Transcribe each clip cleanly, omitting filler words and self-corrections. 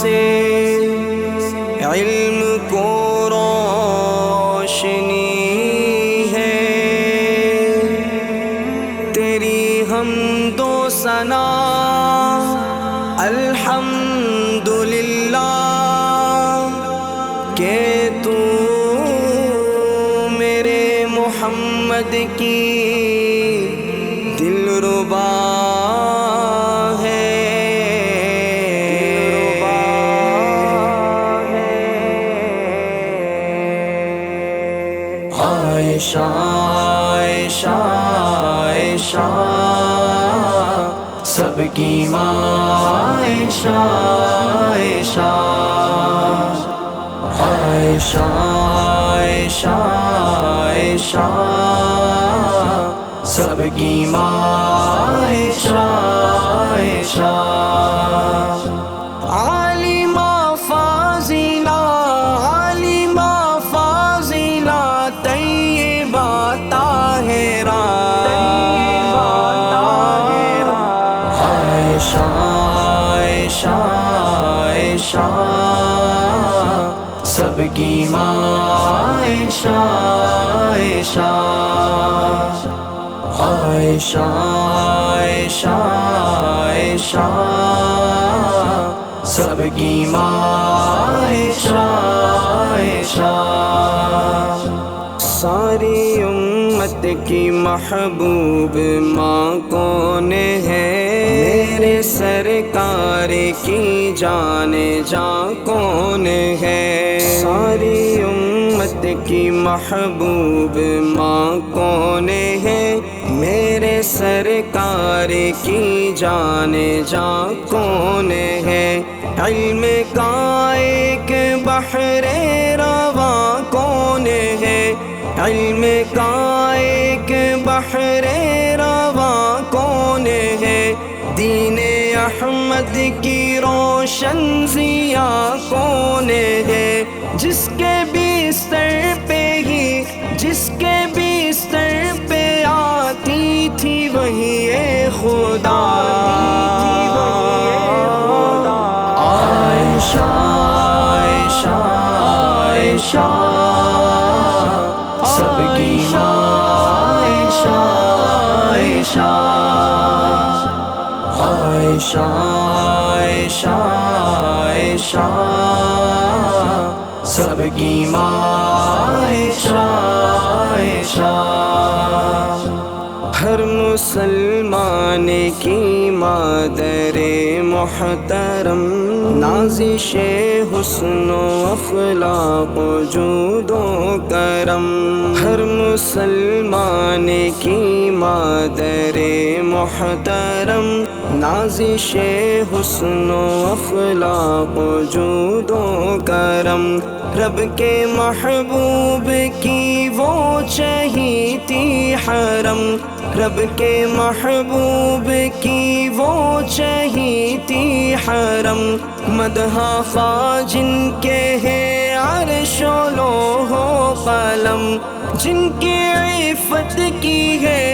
سے علم کو روشنی ہے، تیری حمد و ثنا الحمدللہ کہ تو میرے محمد کی دلربا عائشہ عائشہ عائشہ سب کی ماں عائشہ عائشہ عائشہ عائشہ عائشہ سب کی ماں عائشہ عائشہ عالمہ فاضلہ عالمہ فاضلہ طیبہ طاہرہ عائشہ عائشہ عائشہ سب کی ماں عائشہ عائشہ عائشہ عائشہ عائشہ سب کی ماں عائشہ عائشہ ساری امت کی محبوب ماں کون ہے؟ میرے سرکار کی جان جاں کون ہے؟ ساری امت کی محبوب ماں کون ہے؟ میرے سرکار کی جان جاں کون ہے؟ علم کا ایک بحر رواں کون ہے؟ علم کا ایک بحر رواں کون ہے؟ دین احمد کی روشن ضیاء کون ہے؟ جس کے بستر پہ ہی جس کے بستر پہ آتی تھی وہی خدا عائشہ عائشہ عائشہ سب کی ماں عائشہ عائشہ عائشہ عائشہ عائشہ سب کی ماں عائشہ عائشہ ہر مسلمان کی مادر محترم نازش حسن و اخلاق و جود و کرم ہر مسلمان کی مادر محترم نازش حسن و اخلاق و جود و کرم رب کے محبوب کی وہ چہیتی حرم رب کے محبوب کی وہ چہیتی حرم مدح خواہ جن کے ہے عرش و لوح و قلم جن کی عفت کی ہے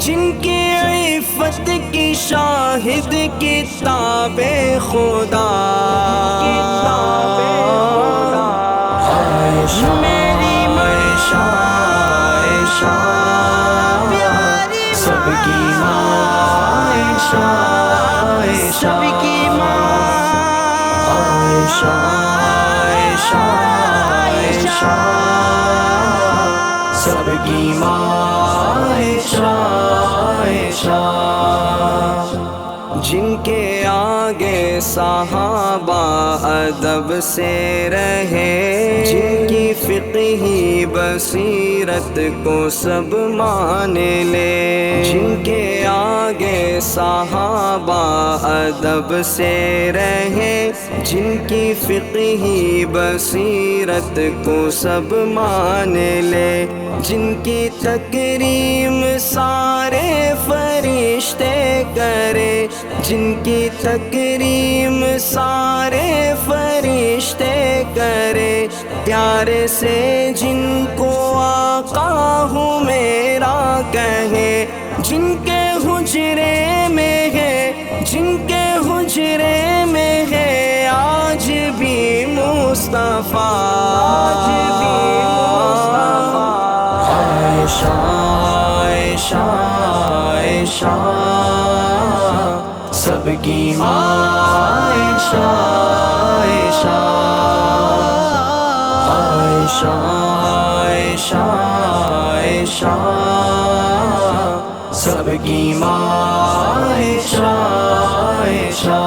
جن کی عفت کی شاہد کتاب خدا عائشہ میری عائشہ عائشہ سب کی ماں عائشہ عائشہ سب کی ماں عائشہ عائشہ عائشہ سب کی ماں عائشہ عائشہ جن کے آگے صحابہ ادب سے رہے جن کی فقہی بصیرت کو سب مان لے جن کے آگے صحابہ ادب سے رہے جن کی فقہی بصیرت کو سب مان لے جن کی تکریم سارے فرشتے کرے جن کی تکریم سارے فرشتے کرے پیار سے جن کو آقا ہوں میرا کہے جن کے حجرے میں ہے جن کے حجرے میں ہے آج مصطفیٰ، آج بھی مصطفیٰ، عائشہ عائشہ عائشہ سب کی ماں، عائشہ عائشہ عائشہ عائشہ عائشہ سب کی ماں، عائشہ عائشہ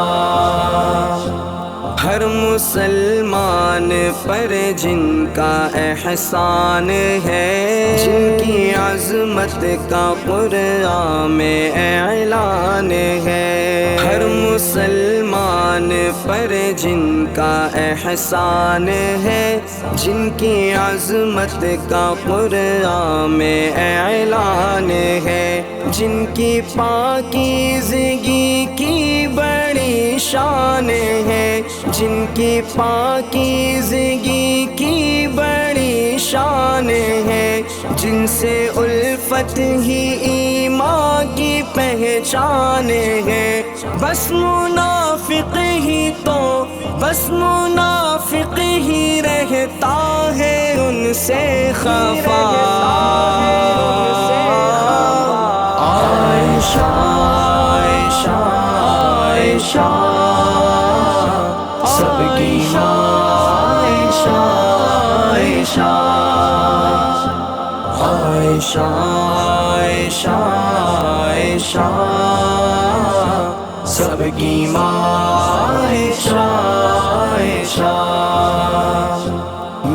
ہر مسلمان پر جن کا احسان ہے، جن کی عظمت کا قرآن میں اعلان ہے، ہر مسلمان پر جن کا احسان ہے، جن کی عظمت کا قرآن میں اعلان ہے، جن کی پاکیزگی کی بڑی شان ہے، جن کی پاکیزگی کی بڑی شان ہے، جن سے الفت ہی ایمان کی پہچان ہے، بس منافق ہی تو بس منافق ہی رہتا ہے ان سے خفا، عائشہ عائشہ عائشہ سب کی ماں، عائشہ عائشہ عائشہ عائشہ عائشہ سب کی ماں، عائشہ عائشہ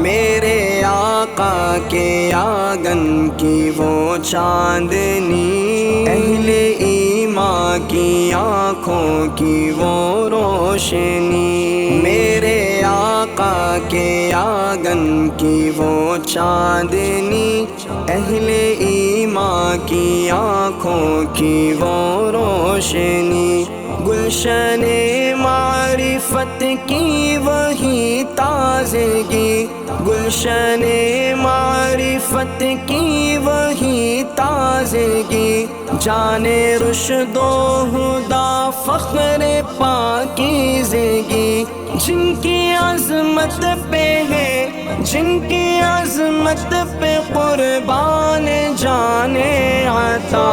میرے آقا کے آنگن کی وہ چاندنی، اہل ایمان کی آنکھوں کی وہ روشنی، میرے آقا کے آنگن کی وہ چاندنی، اہل ایمان کی آنکھوں کی وہ روشنی، گلشن معرفت کی وہی تازگی، گلشن معرفت کی وہی تازگی، جان رشد و ہدا فخر پاکیزگی، جن کی عظمت پہ ہے جن کی عظمت پہ قربان جانے عطا،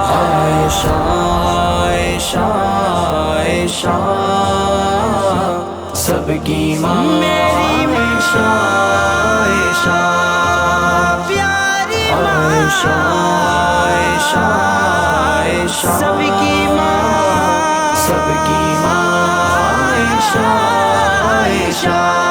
عائشہ عائشہ عائشہ سب کی ماں، میری عائشہ عائشہ پیاری ماں، عائشہ عائشہ عائشہ سب کی ماں، سب کی ماں، عائشہ عائشہ